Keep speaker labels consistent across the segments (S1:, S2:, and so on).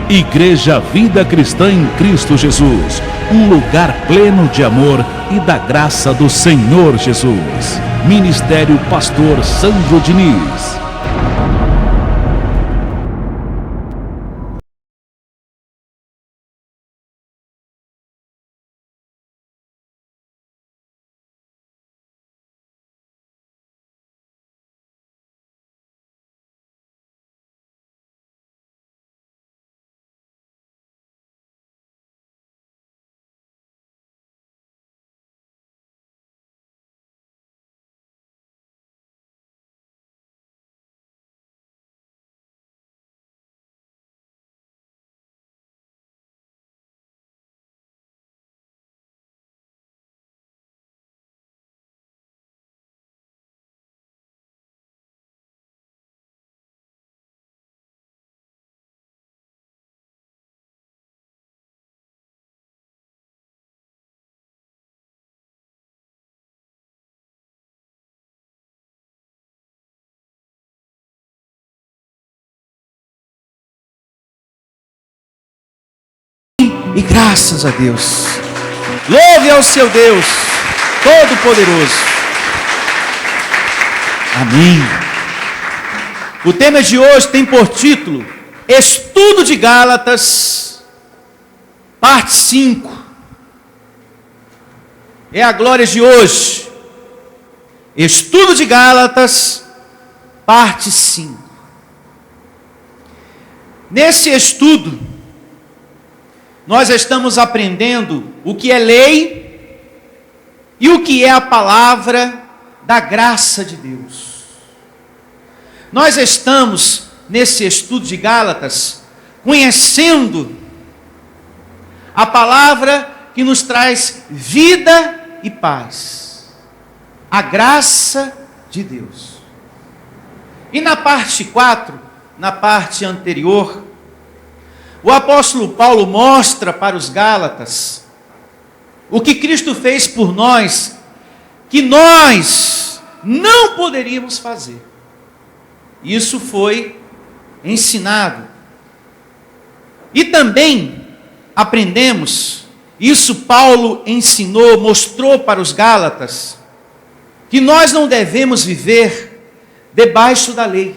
S1: Igreja Vida Cristã em Cristo Jesus, um lugar pleno de amor e da graça do Senhor Jesus. Ministério Pastor Sandro Diniz.
S2: E graças a Deus, louve ao seu Deus Todo-Poderoso. Amém. O tema de hoje tem por título Estudo de Gálatas, parte 5. É a glória de hoje. Estudo de Gálatas, parte 5. Nesse estudo, nós estamos aprendendo o que é lei e o que é a palavra da graça de Deus. Nós estamos, nesse estudo de Gálatas, conhecendo a palavra que nos traz vida e paz. A graça de Deus. E na parte 4, na parte anterior, o apóstolo Paulo mostra para os Gálatas o que Cristo fez por nós, que nós não poderíamos fazer. Isso foi ensinado. E também aprendemos, isso Paulo ensinou, mostrou para os Gálatas, que nós não devemos viver debaixo da lei.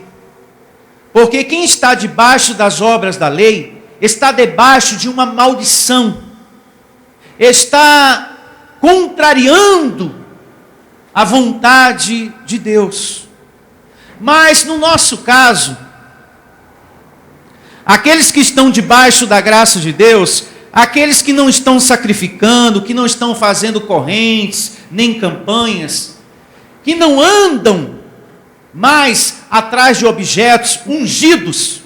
S2: Porque quem está debaixo das obras da lei está debaixo de uma maldição, está contrariando a vontade de Deus. Mas no nosso caso, aqueles que estão debaixo da graça de Deus, aqueles que não estão sacrificando, que não estão fazendo correntes, nem campanhas, que não andam mais atrás de objetos ungidos,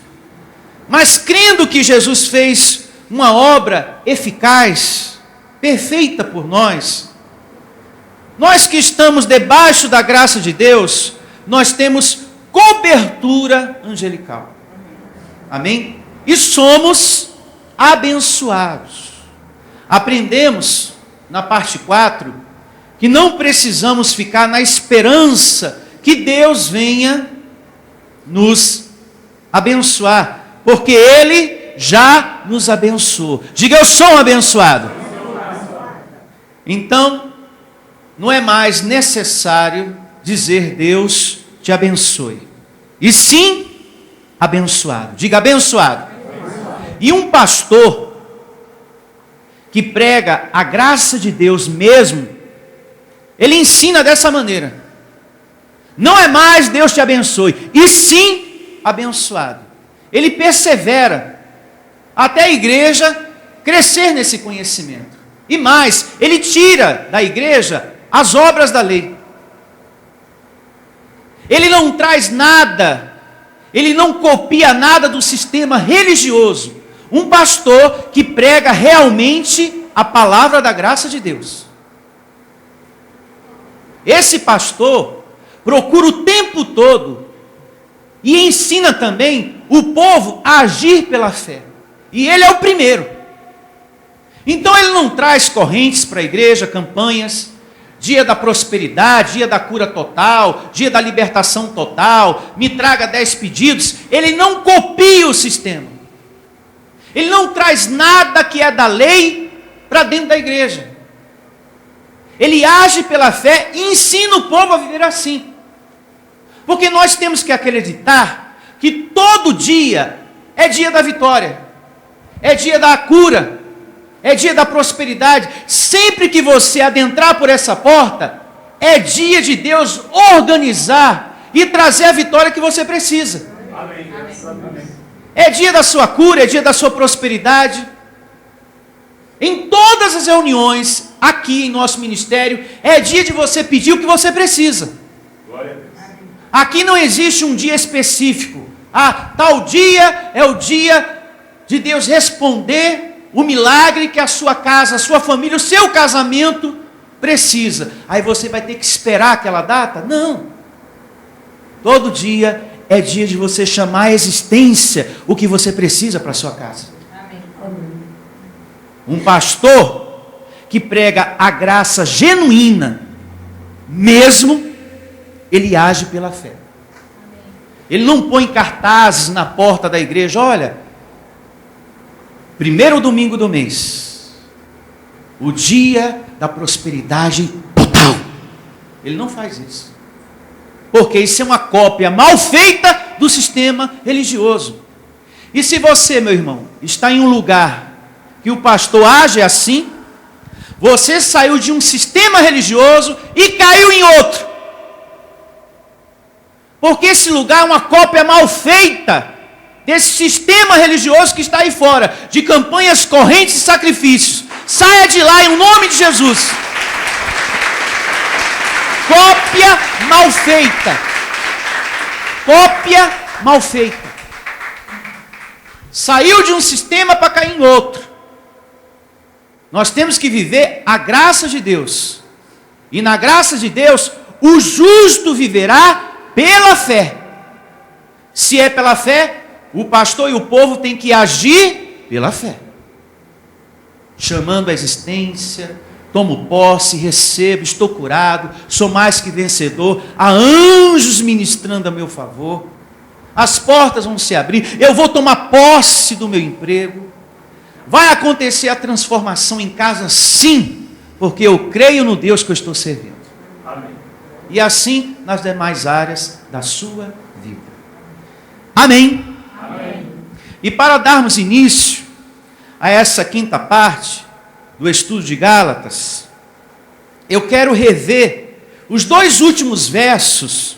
S2: mas crendo que Jesus fez uma obra eficaz, perfeita por nós, nós que estamos debaixo da graça de Deus, nós temos cobertura angelical. Amém? E somos abençoados. Aprendemos na parte 4 que não precisamos ficar na esperança que Deus venha nos abençoar, porque Ele já nos abençoou. Diga, eu sou um abençoado. Então, não é mais necessário dizer Deus te abençoe, e sim abençoado. Diga, abençoado. E um pastor que prega a graça de Deus mesmo, ele ensina dessa maneira. Não é mais Deus te abençoe, e sim abençoado. Ele persevera até a igreja crescer nesse conhecimento. E mais, ele tira da igreja as obras da lei. Ele não traz nada, ele não copia nada do sistema religioso. Um pastor que prega realmente a palavra da graça de Deus. Esse pastor procura o tempo todo e ensina também o povo a agir pela fé. E ele é o primeiro. Então ele não traz correntes para a igreja, campanhas, dia da prosperidade, dia da cura total, dia da libertação total, me traga 10 pedidos. Ele não copia o sistema. Ele não traz nada que é da lei para dentro da igreja. Ele age pela fé e ensina o povo a viver assim. Porque nós temos que acreditar que todo dia é dia da vitória, é dia da cura, é dia da prosperidade. Sempre que você adentrar por essa porta, é dia de Deus organizar e trazer a vitória que você precisa. Amém. É dia da sua cura, é dia da sua prosperidade. Em todas as reuniões aqui em nosso ministério, é dia de você pedir o que você precisa. Glória a Deus. Aqui não existe um dia específico. Tal dia é o dia de Deus responder o milagre que a sua casa, a sua família, o seu casamento precisa. Aí você vai ter que esperar aquela data? Não. Todo dia é dia de você chamar à existência o que você precisa para a sua casa. Amém. Um pastor que prega a graça genuína, mesmo, ele age pela fé. Ele não põe cartazes na porta da igreja, olha, primeiro domingo do mês, o dia da prosperidade. Ele não faz isso. Porque isso é uma cópia mal feita do sistema religioso. E se você, meu irmão, está em um lugar que o pastor age assim, você saiu de um sistema religioso e caiu em outro. Porque esse lugar é uma cópia mal feita desse sistema religioso que está aí fora, de campanhas correntes e sacrifícios. Saia de lá em nome de Jesus. Cópia mal feita. Cópia mal feita. Saiu de um sistema para cair em outro. Nós temos que viver a graça de Deus. E na graça de Deus, o justo viverá pela fé. Se é pela fé, o pastor e o povo têm que agir pela fé. Chamando a existência, tomo posse, recebo, estou curado, sou mais que vencedor, há anjos ministrando a meu favor, as portas vão se abrir, eu vou tomar posse do meu emprego, vai acontecer a transformação em casa sim, porque eu creio no Deus que eu estou servindo. Amém. E assim nas demais áreas da sua vida. Amém? Amém. E para darmos início a essa quinta parte do estudo de Gálatas, eu quero rever os dois últimos versos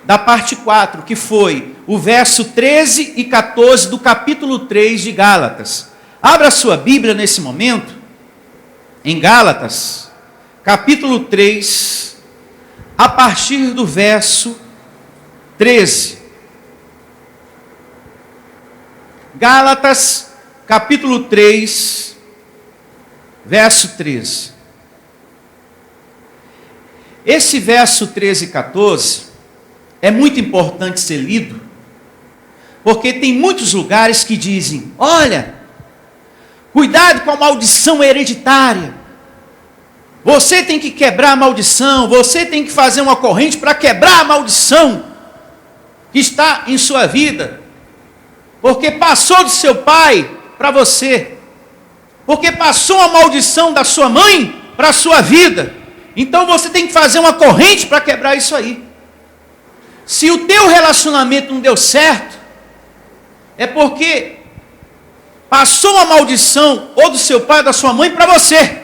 S2: da parte 4, que foi o verso 13 e 14 do capítulo 3 de Gálatas. Abra sua Bíblia nesse momento, em Gálatas, capítulo 3, a partir do verso 13. Gálatas, capítulo 3, verso 13. Esse verso 13 e 14 é muito importante ser lido, porque tem muitos lugares que dizem, olha, cuidado com a maldição hereditária, você tem que quebrar a maldição, você tem que fazer uma corrente para quebrar a maldição que está em sua vida, porque passou do seu pai para você, porque passou a maldição da sua mãe para a sua vida, então você tem que fazer uma corrente para quebrar isso aí. Se o teu relacionamento não deu certo, é porque passou a maldição ou do seu pai ou da sua mãe para você.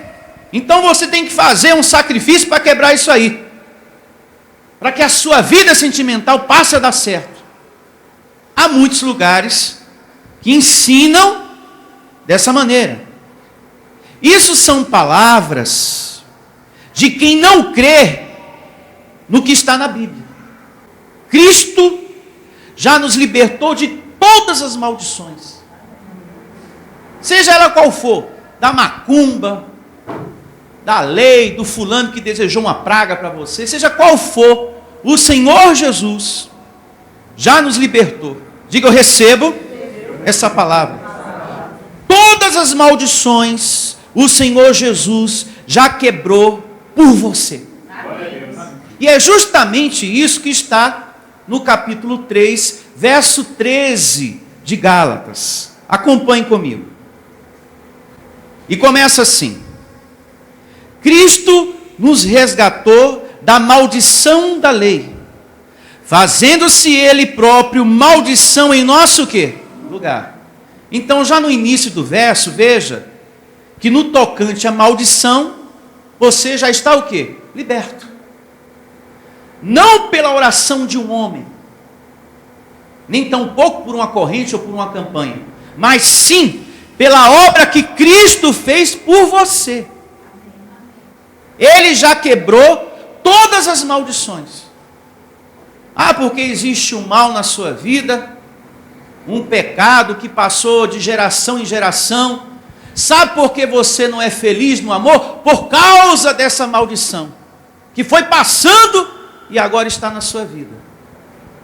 S2: Então você tem que fazer um sacrifício para quebrar isso aí, para que a sua vida sentimental passe a dar certo. Há muitos lugares que ensinam dessa maneira. Isso são palavras de quem não crê no que está na Bíblia. Cristo já nos libertou de todas as maldições, seja ela qual for, da macumba, da lei, do fulano que desejou uma praga para você, seja qual for, o Senhor Jesus já nos libertou. Diga, eu recebo essa palavra. Todas as maldições o Senhor Jesus já quebrou por você. E é justamente isso que está no capítulo 3, verso 13 de Gálatas. Acompanhe comigo. E começa assim: Cristo nos resgatou da maldição da lei, fazendo-se Ele próprio maldição em nosso quê? Lugar. Então, já no início do verso, veja que no tocante à maldição, você já está o quê? Liberto. Não pela oração de um homem, nem tampouco por uma corrente ou por uma campanha, mas sim pela obra que Cristo fez por você. Ele já quebrou todas as maldições. Ah, porque existe um mal na sua vida, um pecado que passou de geração em geração. Sabe por que você não é feliz no amor? Por causa dessa maldição, que foi passando e agora está na sua vida.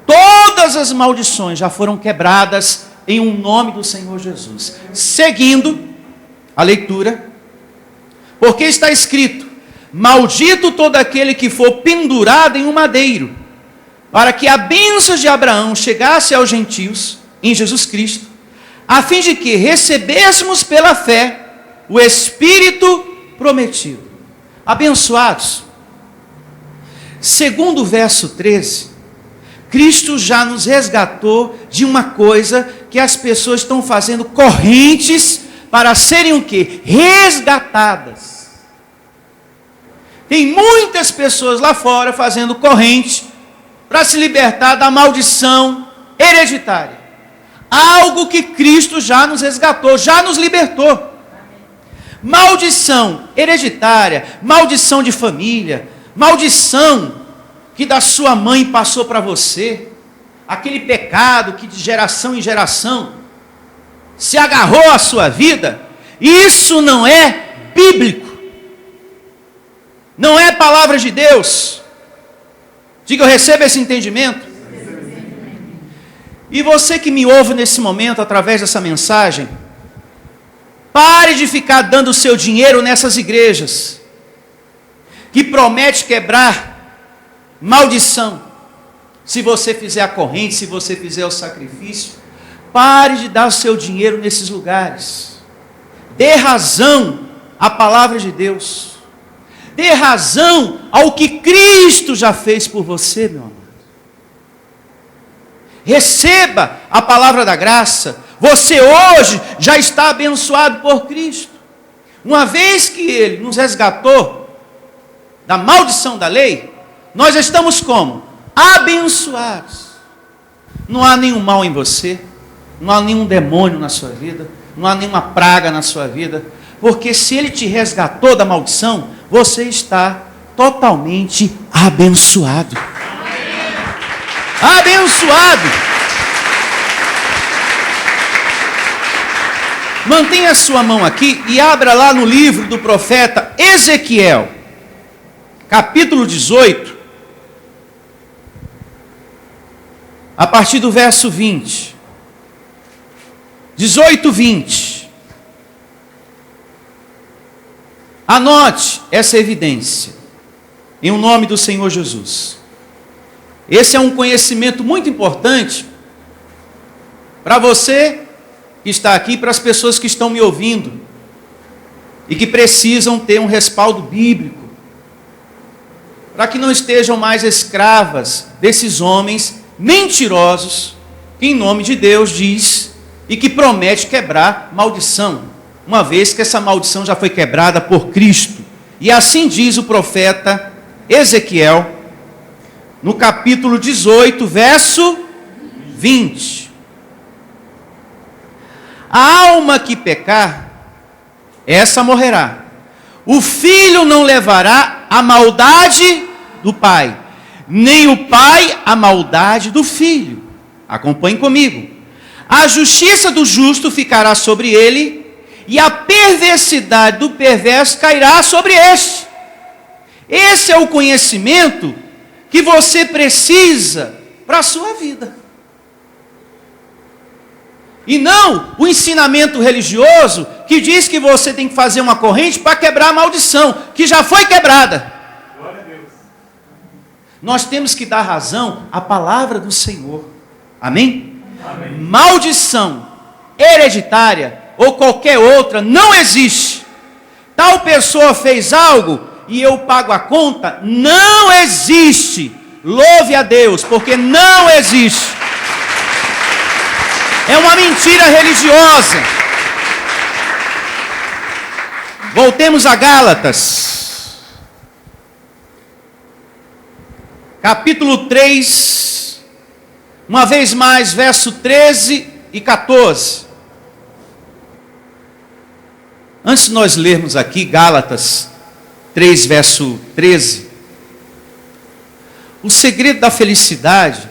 S2: Todas as maldições já foram quebradas em um nome do Senhor Jesus. Seguindo a leitura, porque está escrito: maldito todo aquele que for pendurado em um madeiro, para que a bênção de Abraão chegasse aos gentios em Jesus Cristo, a fim de que recebêssemos pela fé o Espírito prometido. Abençoados, segundo o verso 13, Cristo já nos resgatou de uma coisa que as pessoas estão fazendo correntes para serem o quê? Resgatadas. Tem muitas pessoas lá fora fazendo corrente para se libertar da maldição hereditária. Algo que Cristo já nos resgatou, já nos libertou. Maldição hereditária, maldição de família, maldição que da sua mãe passou para você, aquele pecado que de geração em geração se agarrou à sua vida, isso não é bíblico, não é palavra de Deus. Diga, eu recebo esse entendimento. E você que me ouve nesse momento, através dessa mensagem, pare de ficar dando o seu dinheiro nessas igrejas, que promete quebrar maldição, se você fizer a corrente, se você fizer o sacrifício. Pare de dar o seu dinheiro nesses lugares. Dê razão à palavra de Deus. Dê razão ao que Cristo já fez por você, meu amado. Receba a palavra da graça. Você hoje já está abençoado por Cristo. Uma vez que Ele nos resgatou da maldição da lei, nós estamos como? Abençoados. Não há nenhum mal em você, não há nenhum demônio na sua vida, não há nenhuma praga na sua vida, porque se Ele te resgatou da maldição, você está totalmente abençoado. Abençoado. Mantenha a sua mão aqui e abra lá no livro do profeta Ezequiel, capítulo 18, a partir do verso 20. 18, 20. Anote essa evidência, em o nome do Senhor Jesus. Esse é um conhecimento muito importante para você que está aqui, para as pessoas que estão me ouvindo e que precisam ter um respaldo bíblico, para que não estejam mais escravas desses homens mentirosos que em nome de Deus diz e que promete quebrar maldição, uma vez que essa maldição já foi quebrada por Cristo. E assim diz o profeta Ezequiel, no capítulo 18, verso 20. A alma que pecar, essa morrerá. O filho não levará a maldade do pai, nem o pai a maldade do filho. Acompanhe comigo. A justiça do justo ficará sobre ele, e a perversidade do perverso cairá sobre este. Esse é o conhecimento que você precisa para a sua vida. E não o ensinamento religioso que diz que você tem que fazer uma corrente para quebrar a maldição, que já foi quebrada. Glória a Deus. Nós temos que dar razão à palavra do Senhor. Amém? Amém. Maldição hereditária ou qualquer outra não existe. Tal pessoa fez algo e eu pago a conta, não existe. Louve a Deus, porque não existe. É uma mentira religiosa. Voltemos a Gálatas, capítulo 3, uma vez mais, verso 13 e 14. Antes de nós lermos aqui Gálatas 3, verso 13, o segredo da felicidade,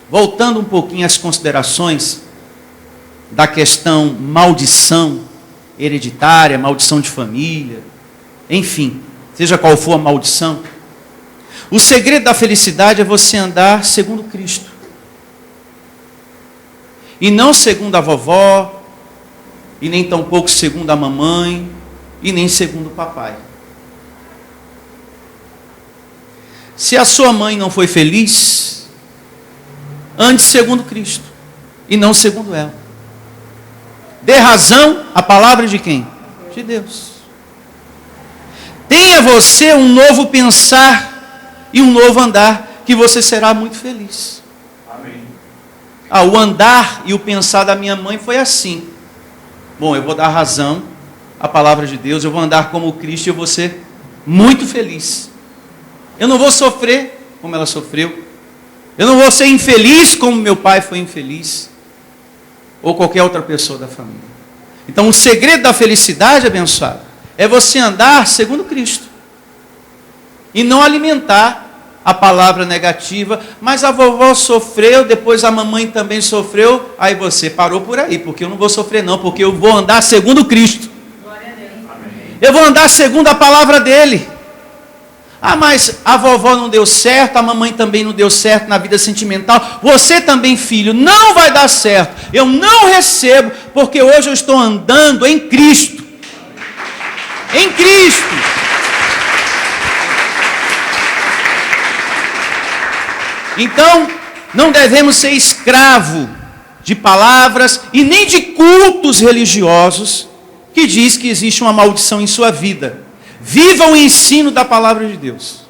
S2: voltando um pouquinho às considerações da questão maldição hereditária, maldição de família, enfim, seja qual for a maldição, o segredo da felicidade é você andar segundo Cristo, e não segundo a vovó, e nem tampouco segundo a mamãe, e nem segundo o papai. Se a sua mãe não foi feliz, ande segundo Cristo, e não segundo ela. Dê razão à palavra de quem? De Deus. Tenha você um novo pensar e um novo andar, que você será muito feliz.
S3: Amém.
S2: O andar e o pensar da minha mãe foi assim. Bom, eu vou dar razão à palavra de Deus, eu vou andar como Cristo e eu vou ser muito feliz. Eu não vou sofrer como ela sofreu. Eu não vou ser infeliz como meu pai foi infeliz. Ou qualquer outra pessoa da família. Então o segredo da felicidade, abençoado, é você andar segundo Cristo. E não alimentar a palavra negativa. Mas a vovó sofreu, depois a mamãe também sofreu. Aí você parou por aí, porque eu não vou sofrer não, porque eu vou andar segundo Cristo. Eu vou andar segundo a palavra dele. Mas a vovó não deu certo, a mamãe também não deu certo na vida sentimental. Você também, filho, não vai dar certo. Eu não recebo, porque hoje eu estou andando em Cristo. Em Cristo. Então, não devemos ser escravo de palavras e nem de cultos religiosos que diz que existe uma maldição em sua vida. Viva o ensino da palavra de Deus.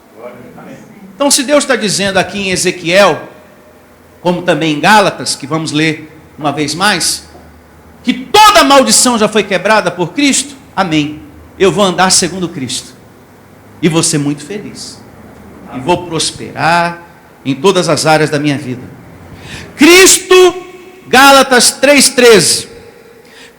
S2: Então, se Deus está dizendo aqui em Ezequiel, como também em Gálatas, que vamos ler uma vez mais, que toda maldição já foi quebrada por Cristo, amém. Eu vou andar segundo Cristo. E vou ser muito feliz. E vou prosperar em todas as áreas da minha vida. Cristo, Gálatas 3,13.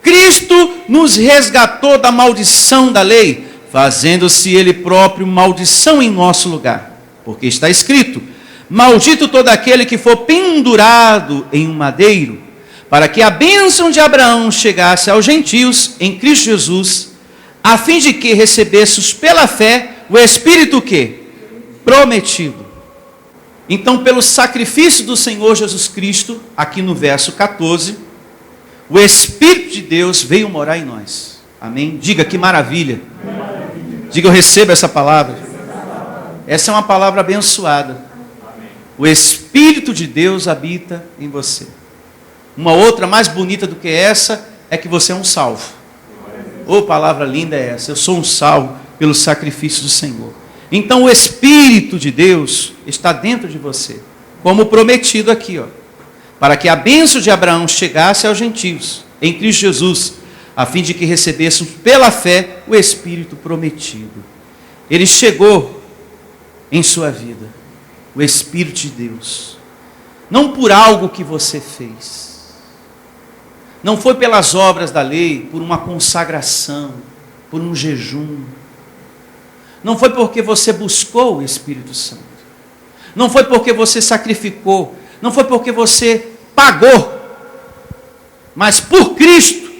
S2: Cristo nos resgatou da maldição da lei, fazendo-se ele próprio maldição em nosso lugar. Porque está escrito: maldito todo aquele que for pendurado em um madeiro, para que a bênção de Abraão chegasse aos gentios em Cristo Jesus, a fim de que recebesses pela fé o Espírito que? Prometido. Então, pelo sacrifício do Senhor Jesus Cristo, aqui no verso 14, o Espírito de Deus veio morar em nós. Amém? Diga, que maravilha. Diga, eu recebo essa palavra. Essa é uma palavra abençoada. O Espírito de Deus habita em você. Uma outra mais bonita do que essa é que você é um salvo. Oh, palavra linda é essa. Eu sou um salvo pelo sacrifício do Senhor. Então o Espírito de Deus está dentro de você, como prometido aqui, para que a bênção de Abraão chegasse aos gentios em Cristo Jesus, a fim de que recebessem pela fé o Espírito prometido. Ele chegou em sua vida, o Espírito de Deus, não por algo que você fez, não foi pelas obras da lei, por uma consagração, por um jejum, não foi porque você buscou o Espírito Santo, não foi porque você sacrificou, não foi porque você pagou, mas por Cristo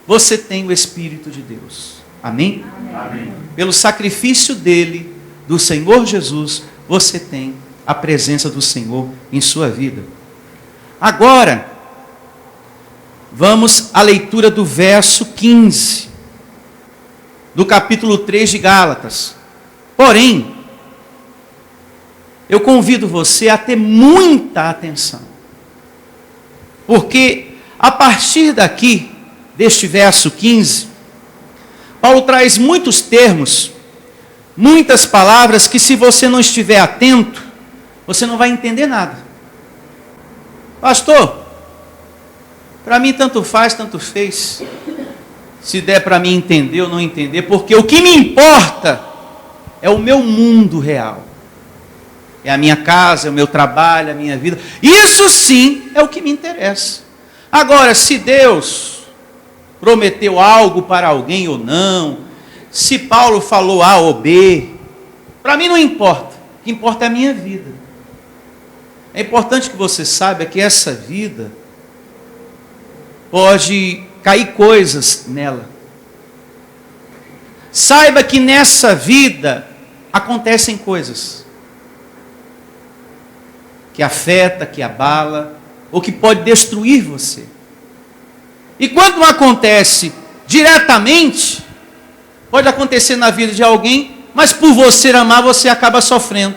S2: você tem o Espírito de Deus. Amém?
S3: Amém.
S2: Pelo sacrifício dele, do Senhor Jesus, você tem a presença do Senhor em sua vida. Agora, vamos à leitura do verso 15, do capítulo 3 de Gálatas. Porém, eu convido você a ter muita atenção, porque a partir daqui, deste verso 15, Paulo traz muitos termos, muitas palavras que, se você não estiver atento, você não vai entender nada. Pastor, para mim tanto faz, tanto fez, se der para mim entender ou não entender, porque o que me importa é o meu mundo real. É a minha casa, é o meu trabalho, é a minha vida. Isso sim é o que me interessa. Agora, se Deus prometeu algo para alguém ou não, se Paulo falou A ou B, para mim não importa. O que importa é a minha vida. É importante que você saiba que essa vida pode cair coisas nela. Saiba que nessa vida acontecem coisas que afeta, que abala, ou que pode destruir você. E quando não acontece diretamente, pode acontecer na vida de alguém, mas por você amar, você acaba sofrendo.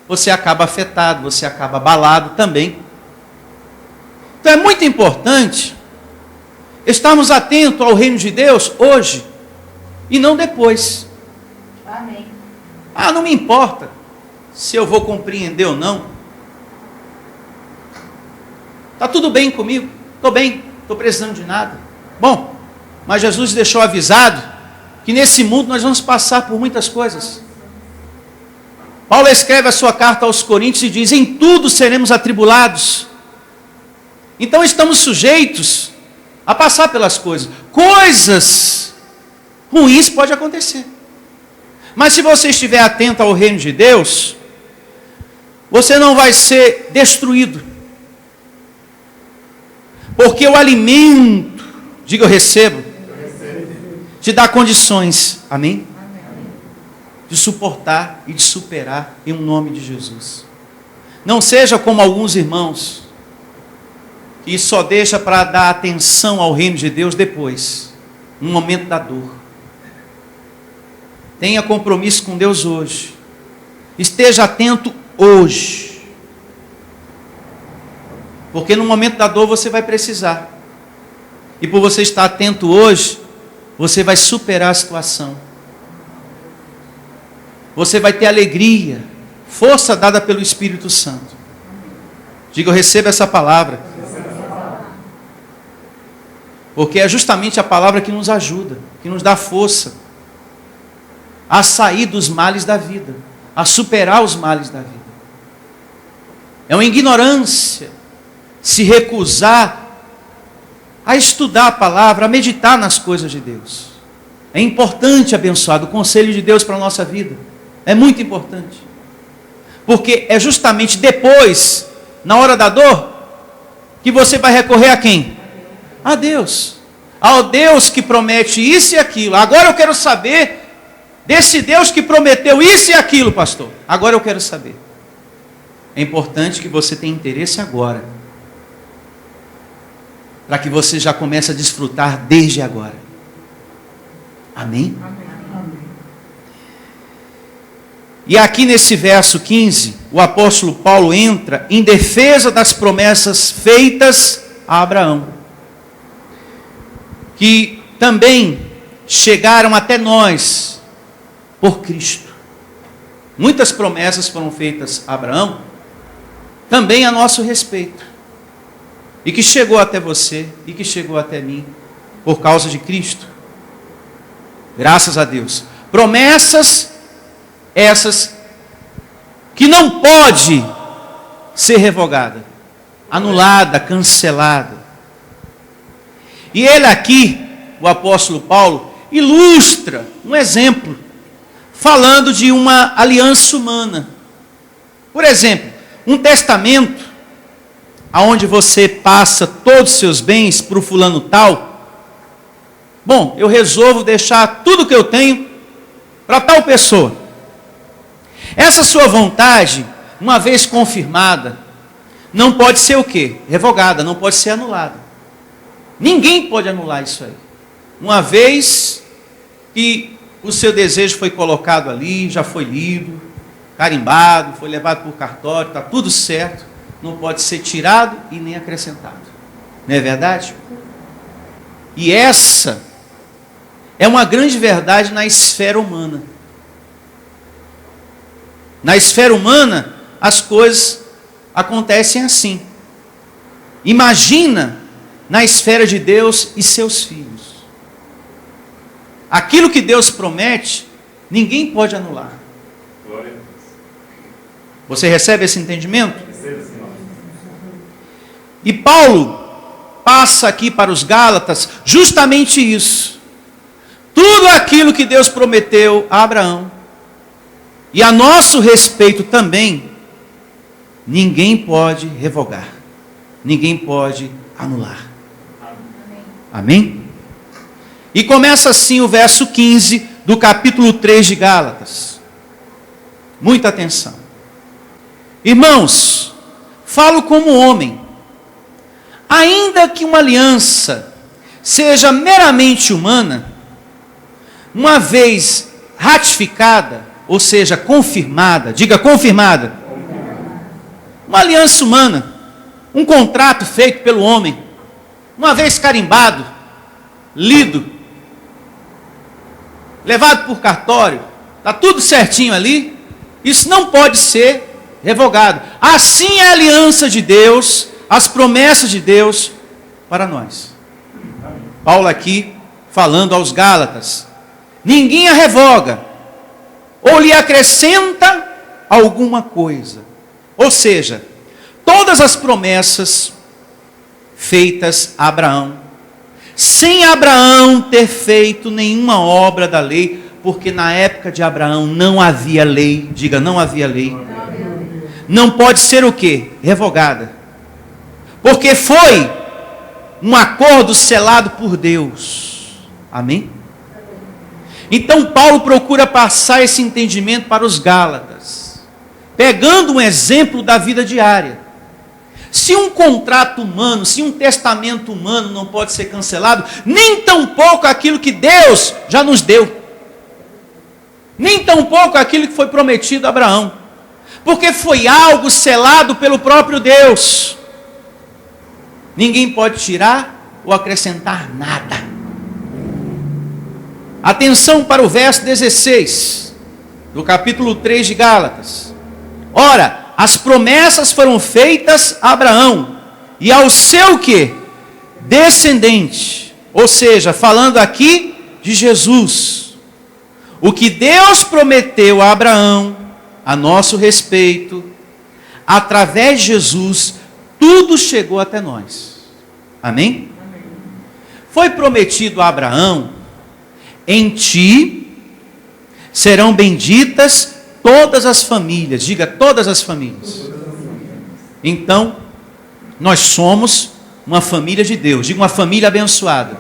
S2: Você acaba afetado, você acaba abalado também. Então é muito importante estarmos atentos ao reino de Deus hoje e não depois.
S3: Amém.
S2: Ah, não me importa se eu vou compreender ou não. Está tudo bem comigo? Estou bem, estou precisando de nada. Bom, mas Jesus deixou avisado que nesse mundo nós vamos passar por muitas coisas. Paulo escreve a sua carta aos Coríntios e diz: em tudo seremos atribulados. Então estamos sujeitos a passar pelas coisas. Coisas ruins podem acontecer. Mas se você estiver atento ao reino de Deus, você não vai ser destruído. Porque o alimento, diga eu recebo, te dá condições, amém? De suportar e de superar em nome de Jesus. Não seja como alguns irmãos que só deixa para dar atenção ao reino de Deus depois, no momento da dor. Tenha compromisso com Deus hoje. Esteja atento hoje. Porque no momento da dor você vai precisar. E por você estar atento hoje, você vai superar a situação. Você vai ter alegria, força dada pelo Espírito Santo. Diga, eu recebo essa palavra. Porque é justamente a palavra que nos ajuda, que nos dá força a sair dos males da vida, a superar os males da vida. É uma ignorância se recusar a estudar a palavra, a meditar nas coisas de Deus. É importante, abençoado, o conselho de Deus para a nossa vida. É muito importante. Porque é justamente depois, na hora da dor, que você vai recorrer a quem? A Deus. Ao Deus que promete isso e aquilo. Agora eu quero saber desse Deus que prometeu isso e aquilo, pastor. Agora eu quero saber. É importante que você tenha interesse agora, para que você já comece a desfrutar desde agora. Amém?
S3: Amém.
S2: E aqui nesse verso 15, o apóstolo Paulo entra em defesa das promessas feitas a Abraão, que também chegaram até nós por Cristo. Muitas promessas foram feitas a Abraão, também a nosso respeito. E que chegou até você, e que chegou até mim, por causa de Cristo. Graças a Deus. Promessas essas que não pode ser revogada, anulada, cancelada. E ele aqui, o apóstolo Paulo, ilustra um exemplo, falando de uma aliança humana. Por exemplo, um testamento aonde você passa todos os seus bens para o fulano tal. Bom, eu resolvo deixar tudo que eu tenho para tal pessoa. Essa sua vontade, uma vez confirmada, não pode ser o quê? Revogada, não pode ser anulada. Ninguém pode anular isso aí. Uma vez que o seu desejo foi colocado ali, já foi lido, carimbado, foi levado para o cartório, está tudo certo, não pode ser tirado e nem acrescentado. Não é verdade? E essa é uma grande verdade na esfera humana. Na esfera humana, as coisas acontecem assim. Imagina na esfera de Deus e seus filhos. Aquilo que Deus promete, ninguém pode anular. Você recebe esse entendimento? E Paulo passa aqui para os Gálatas justamente isso. Tudo aquilo que Deus prometeu a Abraão, e a nosso respeito também, ninguém pode revogar, ninguém pode anular. Amém? E começa assim o verso 15 do capítulo 3 de Gálatas. Muita atenção. Irmãos, falo como homem, ainda que uma aliança seja meramente humana, uma vez ratificada, ou seja, confirmada, diga confirmada, uma aliança humana, um contrato feito pelo homem, uma vez carimbado, lido, levado por cartório, está tudo certinho ali, isso não pode ser revogado. Assim é a aliança de Deus, as promessas de Deus para nós. Paulo aqui falando aos Gálatas, ninguém a revoga, ou lhe acrescenta alguma coisa. Ou seja, todas as promessas feitas a Abraão, sem Abraão ter feito nenhuma obra da lei, porque na época de Abraão não havia lei, diga, não havia lei. Não pode ser o quê? Revogada. Porque foi um acordo selado por Deus. Amém? Então Paulo procura passar esse entendimento para os Gálatas, pegando um exemplo da vida diária. Se um contrato humano, se um testamento humano não pode ser cancelado, nem tampouco aquilo que Deus já nos deu, nem tampouco aquilo que foi prometido a Abraão, porque foi algo selado pelo próprio Deus. Ninguém pode tirar ou acrescentar nada. Atenção para o verso 16, do capítulo 3 de Gálatas. Ora, as promessas foram feitas a Abraão, e ao seu quê? Descendente. Ou seja, falando aqui de Jesus. O que Deus prometeu a Abraão, a nosso respeito, através de Jesus, tudo chegou até nós. Amém? Foi prometido a Abraão, em ti serão benditas todas as famílias. Diga, todas as famílias. Então, nós somos uma família de Deus. Diga, uma família abençoada.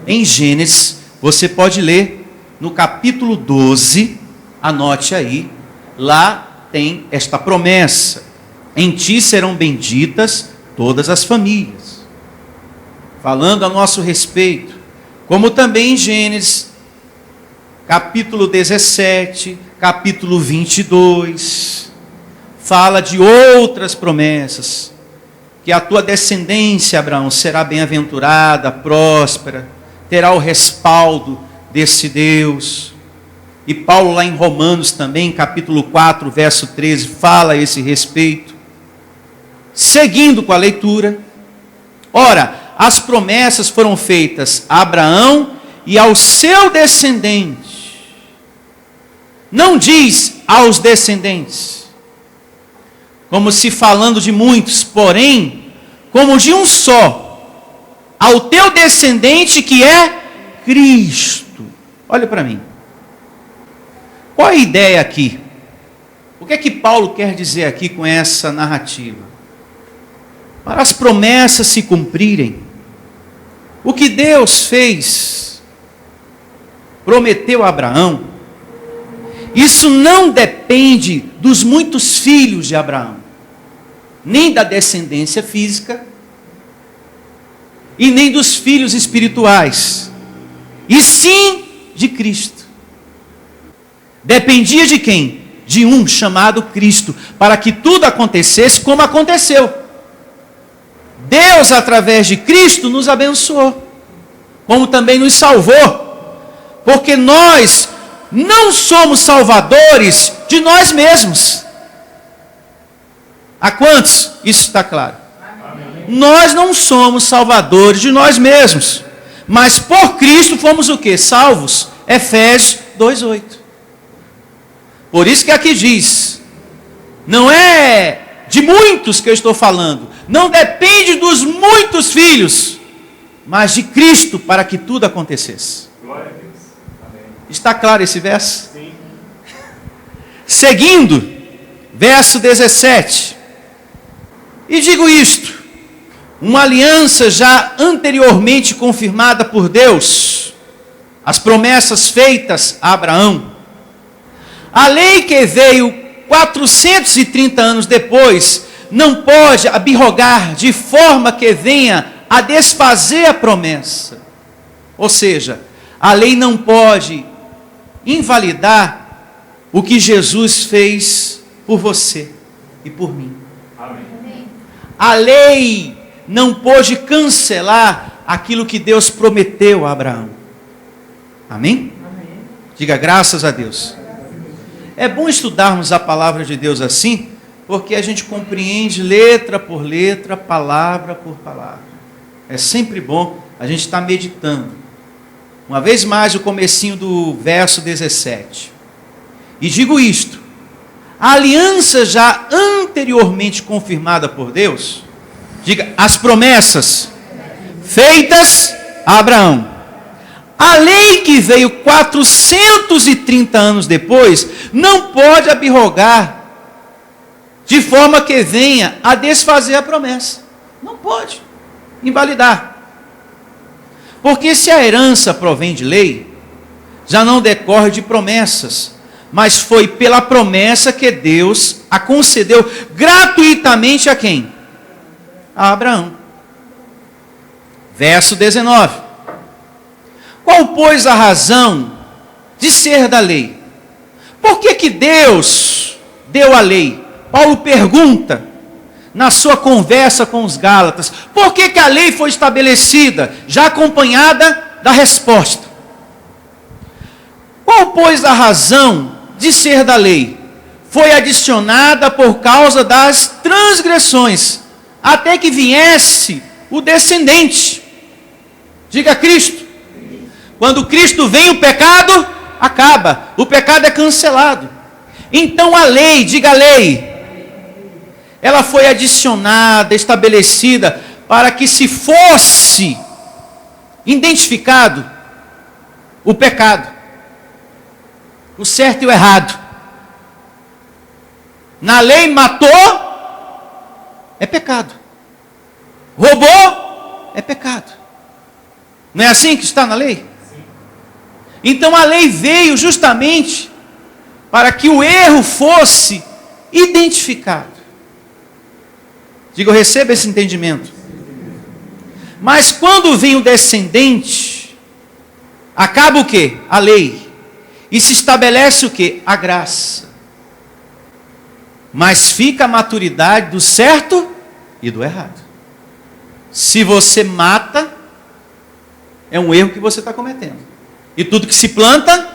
S2: Em Gênesis, você pode ler no capítulo 12, anote aí, lá tem esta promessa. Em ti serão benditas todas as famílias. Falando a nosso respeito. Como também em Gênesis, capítulo 17, capítulo 22, fala de outras promessas, que a tua descendência, Abraão, será bem-aventurada, próspera, terá o respaldo desse Deus. E Paulo lá em Romanos também, capítulo 4, verso 13, fala a esse respeito. Seguindo com a leitura, ora, as promessas foram feitas a Abraão e ao seu descendente. Não diz aos descendentes, como se falando de muitos, porém, como de um só, ao teu descendente que é Cristo. Olha para mim. Qual é a ideia aqui? O que é que Paulo quer dizer aqui com essa narrativa? Para as promessas se cumprirem, o que Deus fez, prometeu a Abraão, isso não depende dos muitos filhos de Abraão, nem da descendência física, e nem dos filhos espirituais, e sim de Cristo. Dependia de quem? De um chamado Cristo, para que tudo acontecesse como aconteceu. Deus, através de Cristo, nos abençoou, como também nos salvou, porque nós não somos salvadores de nós mesmos. A quantos isso está claro? Amém. Nós não somos salvadores de nós mesmos, mas por Cristo fomos o quê? Salvos. Efésios 2:8. Por isso que aqui diz, não é de muitos que eu estou falando, não depende dos muitos filhos, mas de Cristo para que tudo acontecesse. Glória a Deus. Amém. Está claro esse verso? Sim. Seguindo, verso 17. E digo isto, uma aliança já anteriormente confirmada por Deus, as promessas feitas a Abraão, a lei que veio 430 anos depois, não pode abrogar de forma que venha a desfazer a promessa. Ou seja, a lei não pode invalidar o que Jesus fez por você e por mim. Amém. A lei não pode cancelar aquilo que Deus prometeu a Abraão. Amém? Amém. Diga graças a Deus. É bom estudarmos a palavra de Deus assim, porque a gente compreende letra por letra, palavra por palavra. É sempre bom a gente estar meditando. Uma vez mais o comecinho do verso 17. E digo isto, a aliança já anteriormente confirmada por Deus, diga, as promessas feitas a Abraão. A lei que veio 430 anos depois, não pode abrogar, de forma que venha a desfazer a promessa. Não pode invalidar. Porque se a herança provém de lei, já não decorre de promessas, mas foi pela promessa que Deus a concedeu gratuitamente a quem? A Abraão. Verso 19. Qual, pois, a razão de ser da lei? Por que Deus deu a lei? Paulo pergunta, na sua conversa com os Gálatas, por que a lei foi estabelecida? Já acompanhada da resposta. Qual, pois, a razão de ser da lei? Foi adicionada por causa das transgressões, até que viesse o descendente. Diga Cristo. Quando Cristo vem, o pecado acaba. O pecado é cancelado. Então a lei, diga lei, ela foi adicionada, estabelecida, para que se fosse identificado o pecado, o certo e o errado. Na lei matou, é pecado. Roubou, é pecado. Não é assim que está na lei? Então a lei veio justamente para que o erro fosse identificado. Diga, eu recebo esse entendimento. Mas quando vem o descendente, acaba o quê? A lei. E se estabelece o quê? A graça. Mas fica a maturidade do certo e do errado. Se você mata, é um erro que você está cometendo. E tudo que se planta,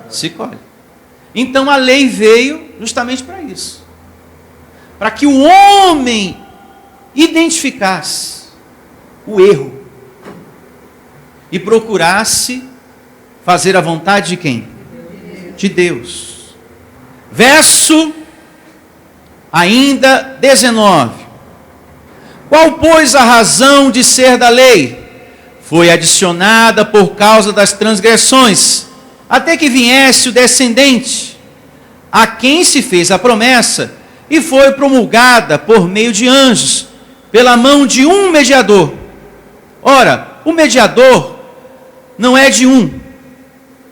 S2: se colhe. Então a lei veio justamente para isso. Para que o homem identificasse o erro. E procurasse fazer a vontade de quem? De Deus. Verso ainda 19. Qual, pois, a razão de ser da lei? Foi adicionada por causa das transgressões, até que viesse o descendente, a quem se fez a promessa, e foi promulgada por meio de anjos, pela mão de um mediador. Ora, o mediador não é de um,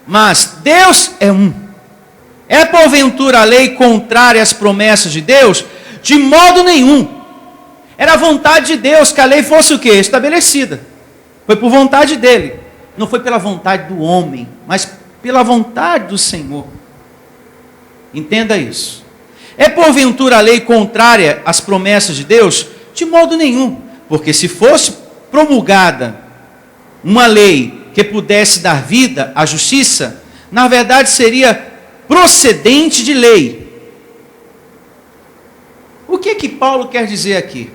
S2: mas Deus é um. É porventura a lei contrária às promessas de Deus? De modo nenhum. Era a vontade de Deus que a lei fosse o quê? Estabelecida. Foi por vontade dele. Não foi pela vontade do homem, mas pela vontade do Senhor. Entenda isso. É porventura a lei contrária às promessas de Deus? De modo nenhum. Porque se fosse promulgada uma lei que pudesse dar vida à justiça, na verdade seria procedente de lei. O que Paulo quer dizer aqui?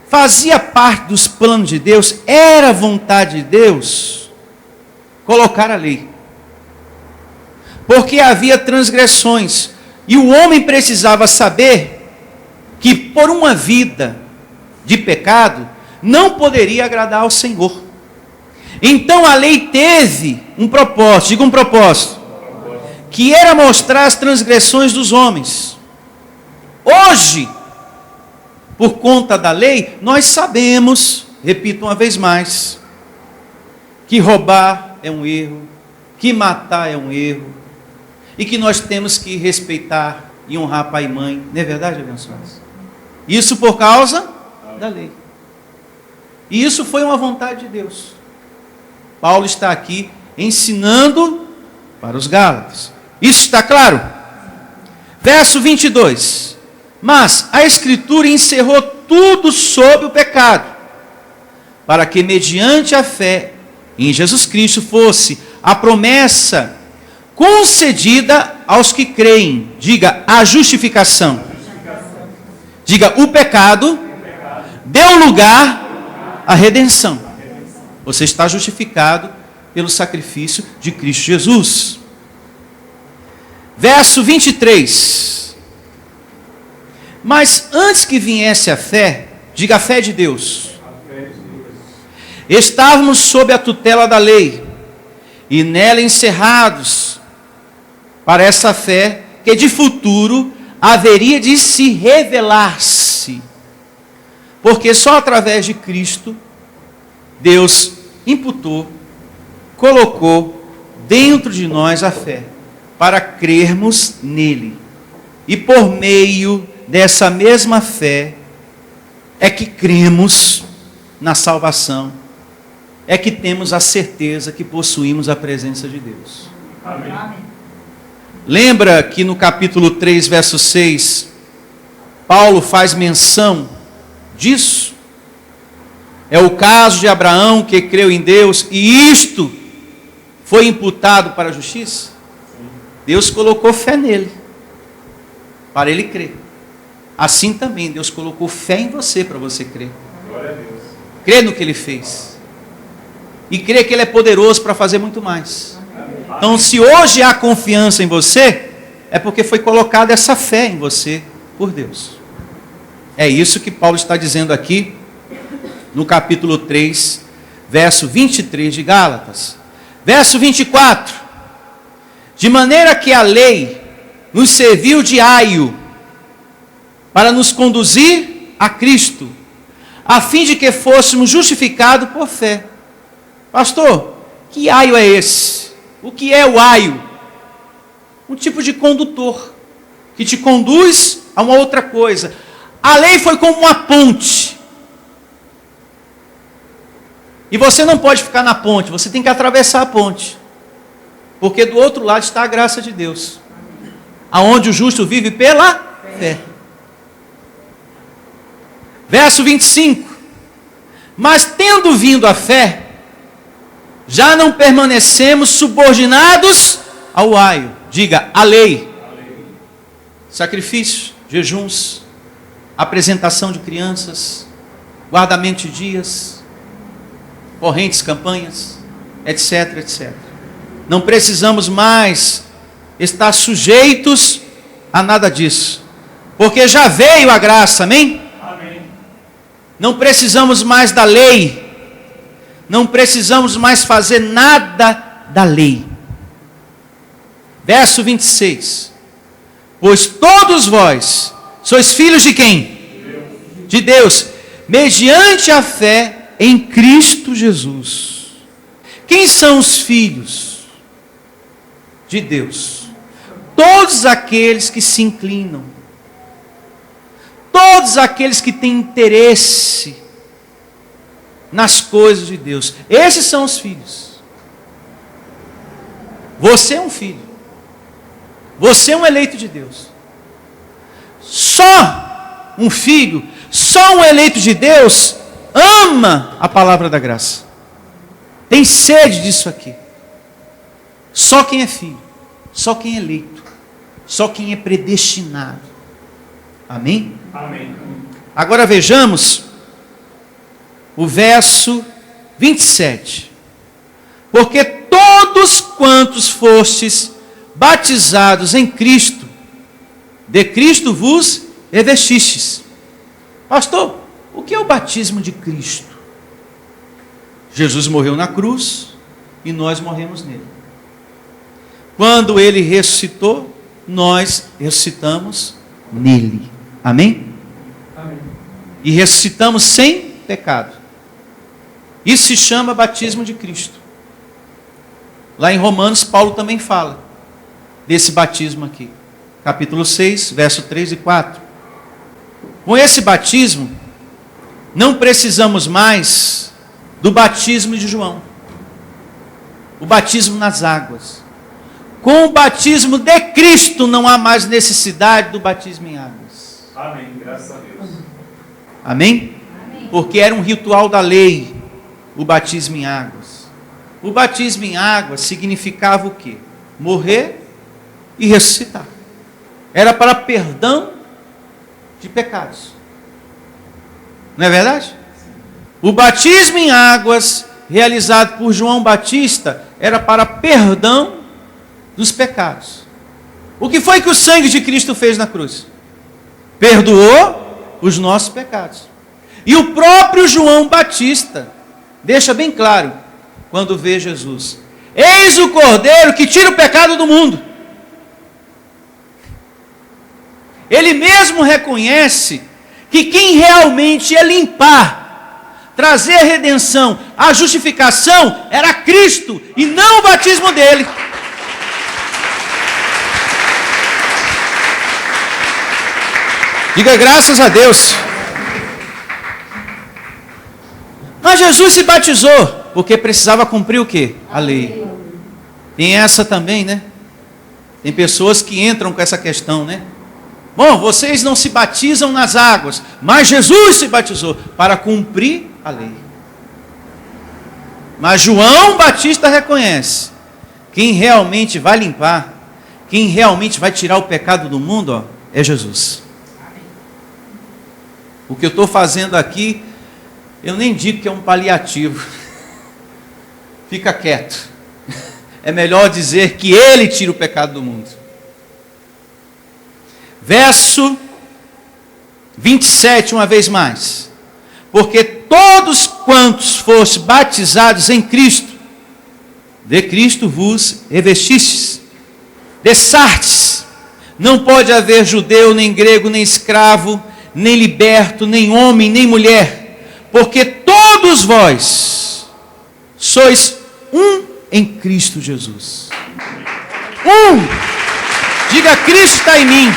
S2: Fazia parte dos planos de Deus, era vontade de Deus colocar a lei. Porque havia transgressões, e o homem precisava saber que por uma vida de pecado não poderia agradar ao Senhor. Então a lei teve um propósito, diga um propósito, que era mostrar as transgressões dos homens. Hoje, por conta da lei, nós sabemos, repito uma vez mais, que roubar é um erro, que matar é um erro, e que nós temos que respeitar e honrar pai e mãe. Não é verdade, abençoados? Isso por causa da lei. E isso foi uma vontade de Deus. Paulo está aqui ensinando para os Gálatas. Isso está claro? Verso 22. Mas a Escritura encerrou tudo sobre o pecado, para que mediante a fé em Jesus Cristo fosse a promessa concedida aos que creem. Diga, a justificação. Diga, o pecado deu lugar à redenção. Você está justificado pelo sacrifício de Cristo Jesus. Verso 23. Mas antes que viesse a fé, diga a fé de Deus. Estávamos sob a tutela da lei, e nela encerrados para essa fé, que de futuro haveria de se revelar-se. Porque só através de Cristo, Deus imputou, colocou dentro de nós a fé, para crermos nele. E por meio dessa mesma fé, é que cremos na salvação, é que temos a certeza que possuímos a presença de Deus. Amém. Lembra que no capítulo 3, verso 6, Paulo faz menção disso? É o caso de Abraão, que creu em Deus, e isto foi imputado para a justiça. Deus colocou fé nele, para ele crer. Assim também Deus colocou fé em você, para você crer. Glória a Deus. Crê no que ele fez. E crê que ele é poderoso para fazer muito mais. Então, se hoje há confiança em você, é porque foi colocada essa fé em você por Deus. É isso que Paulo está dizendo aqui, no capítulo 3, verso 23 de Gálatas. Verso 24. De maneira que a lei nos serviu de aio para nos conduzir a Cristo, a fim de que fôssemos justificados por fé. Pastor, que aio é esse? O que é o aio? Um tipo de condutor, que te conduz a uma outra coisa. A lei foi como uma ponte. E você não pode ficar na ponte, você tem que atravessar a ponte. Porque do outro lado está a graça de Deus. Aonde o justo vive pela fé. Verso 25. Mas tendo vindo a fé, já não permanecemos subordinados ao aio. Diga, a lei. Sacrifícios, jejuns, apresentação de crianças, guardamento de dias, correntes, campanhas, etc, etc. Não precisamos mais estar sujeitos a nada disso, porque já veio a graça, amém? Amém. Não precisamos mais da lei, não precisamos mais fazer nada da lei. Verso 26. Pois todos vós sois filhos de quem? De Deus, mediante a fé em Cristo Jesus. Quem são os filhos de Deus? Todos aqueles que se inclinam, todos aqueles que têm interesse nas coisas de Deus, esses são os filhos. Você é um filho, você é um eleito de Deus. Só um filho, só um eleito de Deus ama a palavra da graça. Tem sede disso aqui. Só quem é filho, só quem é eleito, só quem é predestinado. Amém?
S3: Amém.
S2: Agora vejamos o verso 27. Porque todos quantos fostes batizados em Cristo, de Cristo vos revestistes. Pastor, o que é o batismo de Cristo? Jesus morreu na cruz e nós morremos nele. Quando ele ressuscitou, nós ressuscitamos nele. Amém?
S3: Amém.
S2: E ressuscitamos sem pecado. Isso se chama batismo de Cristo. Lá em Romanos, Paulo também fala desse batismo aqui. Capítulo 6, verso 3 e 4. Com esse batismo, não precisamos mais do batismo de João. O batismo nas águas. Com o batismo de Cristo, não há mais necessidade do batismo em águas.
S3: Amém. Graças a Deus.
S2: Amém? Porque era um ritual da lei, o batismo em águas. O batismo em águas significava o quê? Morrer e ressuscitar. Era para perdão de pecados. Não é verdade? O batismo em águas, realizado por João Batista, era para perdão dos pecados. O que foi que o sangue de Cristo fez na cruz? Perdoou os nossos pecados. E o próprio João Batista deixa bem claro, quando vê Jesus: eis o Cordeiro que tira o pecado do mundo. Ele mesmo reconhece que quem realmente ia limpar, trazer a redenção, a justificação, era Cristo, e não o batismo dele. Diga graças a Deus. Mas Jesus se batizou, porque precisava cumprir o quê? A lei. Tem essa também, né? Tem pessoas que entram com essa questão, né? Bom, vocês não se batizam nas águas, mas Jesus se batizou para cumprir a lei. Mas João Batista reconhece: quem realmente vai limpar, quem realmente vai tirar o pecado do mundo, ó, é Jesus. O que eu estou fazendo aqui, eu nem digo que é um paliativo. Fica quieto. É melhor dizer que Ele tira o pecado do mundo. Verso 27, uma vez mais. Porque todos quantos fostes batizados em Cristo, de Cristo vos revestistes. Desartes. Não pode haver judeu, nem grego, nem escravo, nem liberto, nem homem, nem mulher, porque todos vós sois um em Cristo Jesus. Diga: Cristo está em mim.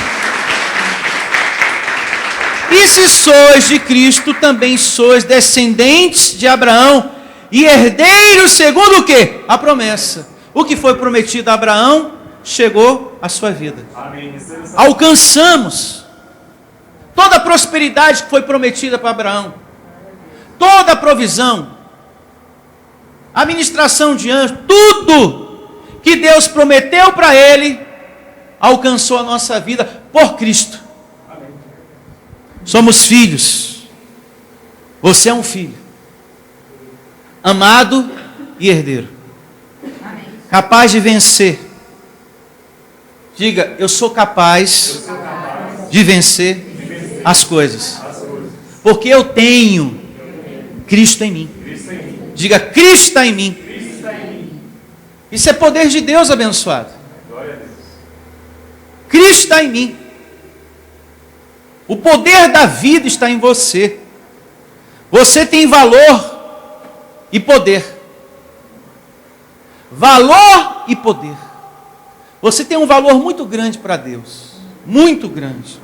S2: E se sois de Cristo, também sois descendentes de Abraão e herdeiros segundo o quê? A promessa. O que foi prometido a Abraão chegou à sua vida.
S3: Amém.
S2: Alcançamos toda a prosperidade que foi prometida para Abraão, toda a provisão, a ministração de anjos, tudo que Deus prometeu para ele, alcançou a nossa vida por Cristo. Somos filhos. Você é um filho, amado e herdeiro, capaz de vencer. Diga: eu sou capaz de vencer as coisas, porque eu tenho Cristo em mim. Diga: Cristo está em mim. Isso é poder de Deus abençoado. Cristo está em mim. O poder da vida está em você. Você tem valor e poder. Valor e poder. Você tem um valor muito grande para Deus. Muito grande.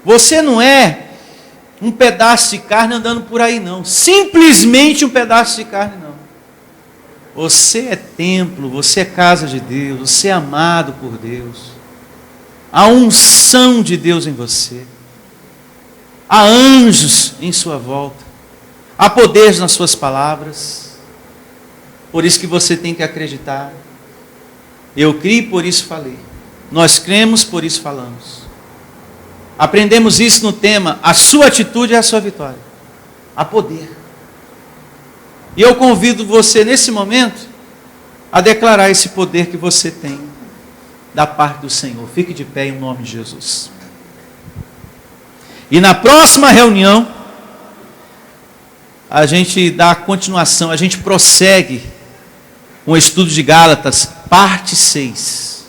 S2: Você não é um pedaço de carne andando por aí, não. Simplesmente um pedaço de carne, não. Você é templo, você é casa de Deus, você é amado por Deus. Há unção de Deus em você. Há anjos em sua volta. Há poder nas suas palavras. Por isso que você tem que acreditar. Eu criei, por isso falei. Nós cremos, por isso falamos. Aprendemos isso no tema: a sua atitude é a sua vitória. Há poder. E eu convido você nesse momento a declarar esse poder que você tem da parte do Senhor. Fique de pé em nome de Jesus. E na próxima reunião, a gente dá continuação, a gente prossegue com o estudo de Gálatas, parte 6.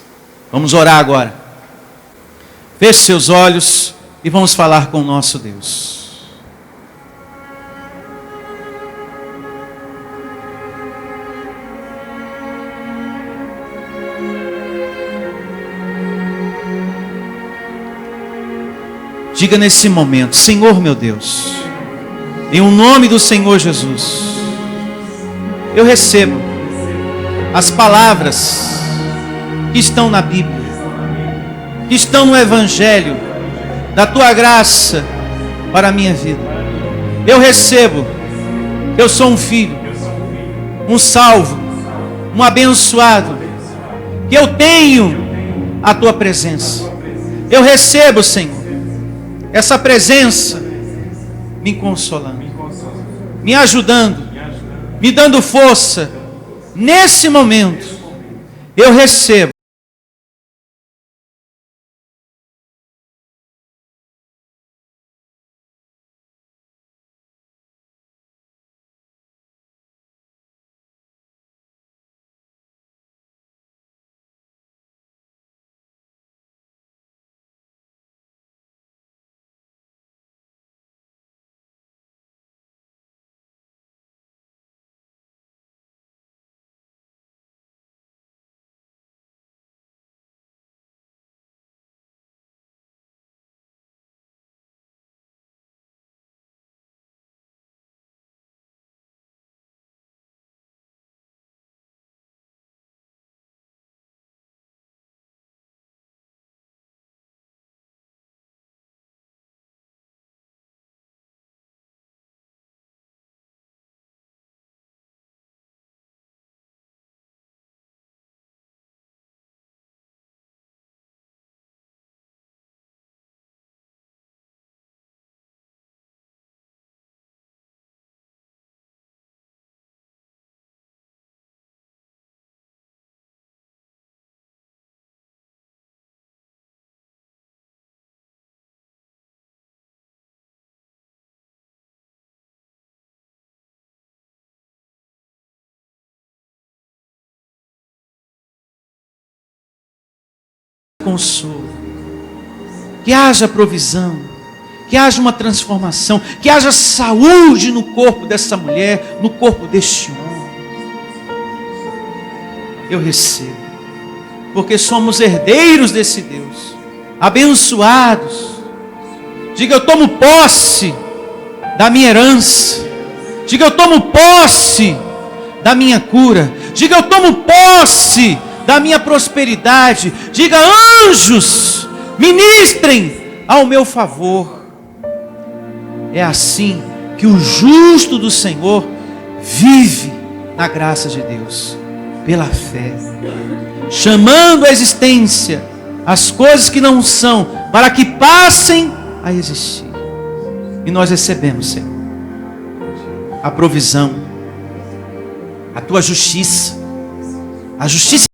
S2: Vamos orar agora. Feche seus olhos e vamos falar com o nosso Deus. Diga nesse momento: Senhor meu Deus, em o nome do Senhor Jesus, eu recebo as palavras que estão na Bíblia, que estão no Evangelho, da Tua graça para a minha vida. Eu recebo, eu sou um filho, um salvo, um abençoado, que eu tenho a Tua presença. Eu recebo, Senhor, essa presença me consolando, me ajudando, me dando força. Nesse momento, eu recebo consolo, que haja provisão, que haja uma transformação, que haja saúde no corpo dessa mulher, no corpo deste homem. Eu recebo, porque somos herdeiros desse Deus, abençoados. Diga: eu tomo posse da minha herança. Diga: eu tomo posse da minha cura. Diga: eu tomo posse da minha prosperidade. Diga: anjos, ministrem ao meu favor. É assim que o justo do Senhor vive na graça de Deus, pela fé, chamando à existência as coisas que não são, para que passem a existir. E nós recebemos, Senhor, a provisão, a Tua justiça, a justiça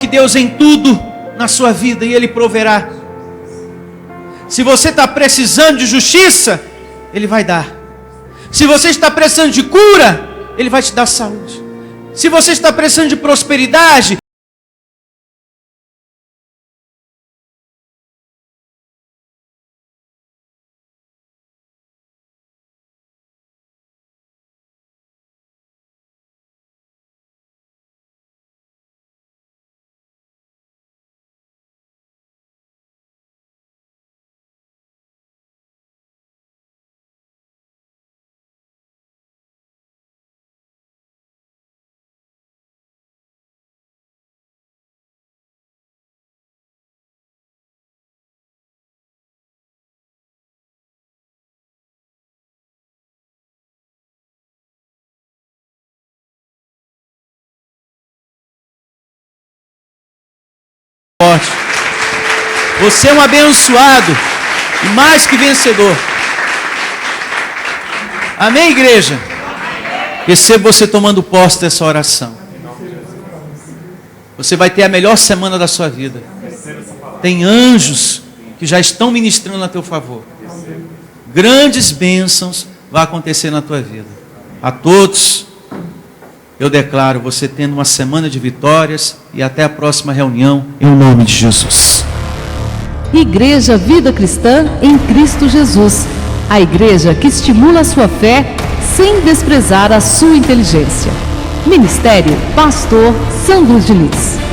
S2: que Deus em tudo na sua vida, e Ele proverá. Se você está precisando de justiça, Ele vai dar. Se você está precisando de cura, Ele vai te dar saúde. Se você está precisando de prosperidade, você é um abençoado e mais que vencedor. Amém, igreja? Receba você tomando posse dessa oração. Você vai ter a melhor semana da sua vida. Tem anjos que já estão ministrando a teu favor. Grandes bênçãos vão acontecer na tua vida. A todos, eu declaro você tendo uma semana de vitórias e até a próxima reunião, em nome de Jesus.
S4: Igreja Vida Cristã em Cristo Jesus. A igreja que estimula a sua fé sem desprezar a sua inteligência. Ministério Pastor Sandro Diniz.